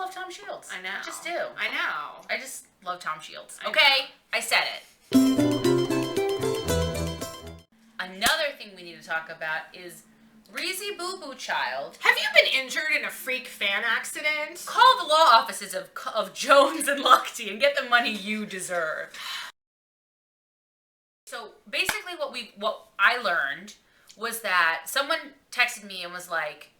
love Tom Shields. I know. I just do. I know. I just love Tom Shields. Okay, I said it. Another thing we need to talk about is Reezy Boo Boo Child. Have you been injured in a freak fan accident? Call the law offices of Jones and Lochte and get the money you deserve. So basically what I learned was that someone texted me and was like,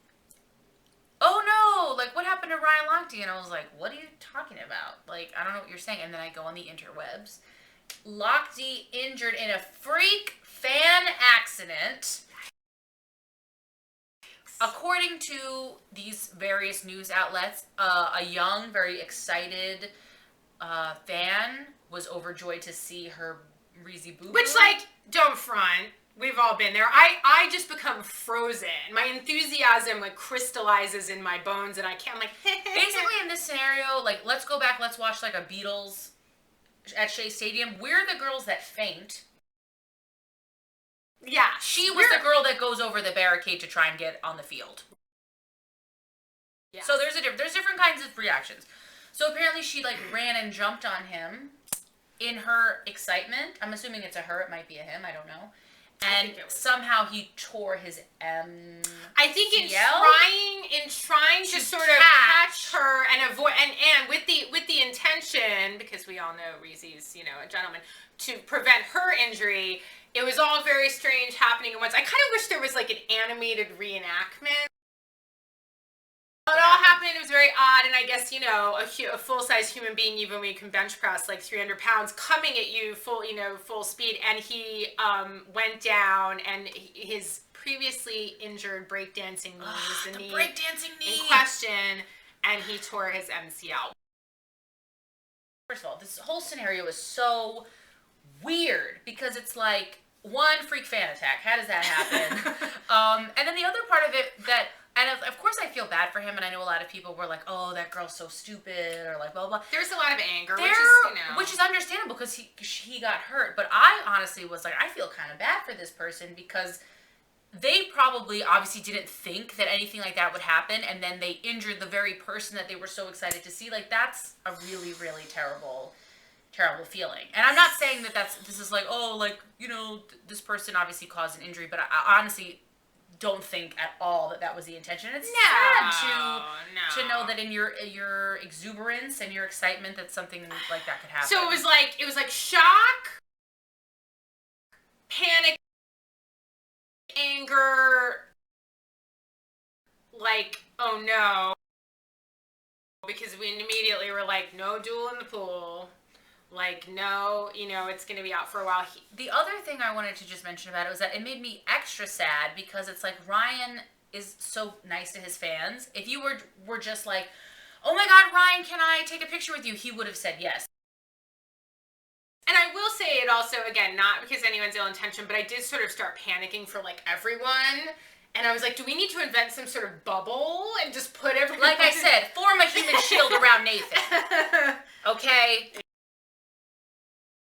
oh no, like what happened to Ryan Lochte? And I was like, what are you talking about? Like, I don't know what you're saying. And then I go on the interwebs. Lochte injured in a freak fan accident. According to these various news outlets, a young, very excited fan was overjoyed to see her Reezy Boo Boo. Which, like, don't front. We've all been there. I just become frozen. My enthusiasm, like, crystallizes in my bones, and I can't, like... Basically, in this scenario, like, let's go back, let's watch, like, a Beatles at Shea Stadium. We're the girls that faint. Yeah. She was the girl that goes over the barricade to try and get on the field. Yeah. So there's different kinds of reactions. So apparently she, like, ran and jumped on him in her excitement. I'm assuming it's a her, it might be a him, I don't know. And somehow he tore his MCL. I think in trying to sort of catch her and avoid and with the intention, because we all know Reezy's, you know, a gentleman, to prevent her injury. It was all very strange happening at once. I kind of wish there was like an animated reenactment. It all happened. It was very odd, and I guess, you know, a full-size human being, even when you can bench press like 300 pounds, coming at you full speed, and he went down, and his previously injured breakdancing knee was the knee in question, and he tore his MCL. First of all, this whole scenario is so weird because it's like one freak fan attack. How does that happen? And then the other part of it that. And of course I feel bad for him, and I know a lot of people were like, oh, that girl's so stupid, or like, blah, blah, blah. There's a lot of anger, which is understandable, because he got hurt. But I honestly was like, I feel kind of bad for this person, because they probably obviously didn't think that anything like that would happen, and then they injured the very person that they were so excited to see. Like, that's a really, really terrible feeling. And I'm not saying that this is like, oh, like, you know, this person obviously caused an injury, but I honestly don't think at all that was the intention. It's sad to know that in your exuberance and your excitement that something like that could happen. So it was like shock, panic, anger, like, oh no, because we immediately were like, no duel in the pool. Like, no, you know, it's going to be out for a while. The other thing I wanted to just mention about it was that it made me extra sad, because it's like Ryan is so nice to his fans. If you were just like, oh my God, Ryan, can I take a picture with you? He would have said yes. And I will say it also, again, not because anyone's ill-intentioned, but I did sort of start panicking for, like, everyone. And I was like, do we need to invent some sort of bubble and just put everyone... Like I said, form a human shield around Nathan. Okay?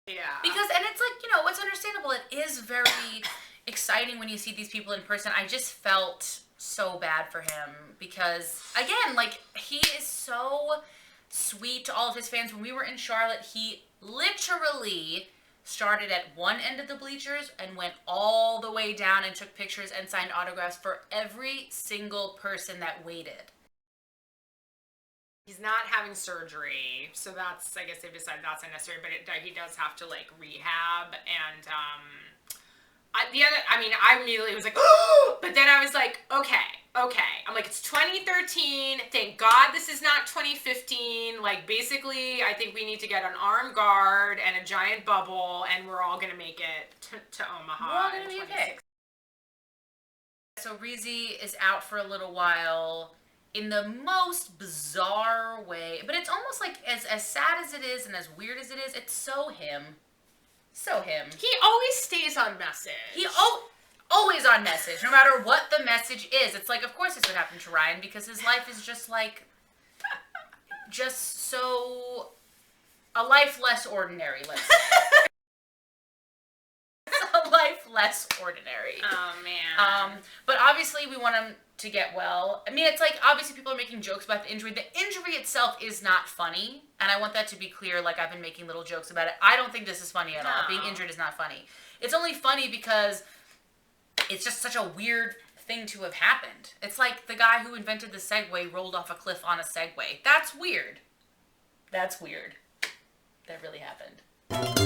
Yeah. Because, and it's like, you know, it's understandable. It is very exciting when you see these people in person. I just felt so bad for him because, again, like, he is so sweet to all of his fans. When we were in Charlotte, he literally started at one end of the bleachers and went all the way down and took pictures and signed autographs for every single person that waited. He's not having surgery, so that's, I guess they've decided that's unnecessary, but he does have to, like, rehab, and, I immediately was like, oh, but then I was like, okay, I'm like, it's 2013, thank God this is not 2015, like, basically, I think we need to get an armed guard and a giant bubble, and we're all gonna make it to Omaha. We're all gonna be okay. So Reezy is out for a little while, in the most bizarre way, but it's almost like as sad as it is and as weird as it is, it's so him. So him. He always stays on message. He always on message, no matter what the message is. It's like, of course this would happen to Ryan, because his life is just like, just so, a life less ordinary, let's say. It's a life less ordinary. Oh, man. But obviously we want him to get well. I mean, it's like, obviously people are making jokes about the injury. The injury itself is not funny, and I want that to be clear. Like, I've been making little jokes about it. I don't think this is funny at all. Being injured is not funny. It's only funny because it's just such a weird thing to have happened. It's like the guy who invented the Segway rolled off a cliff on a Segway. That's weird. That's weird. That really happened.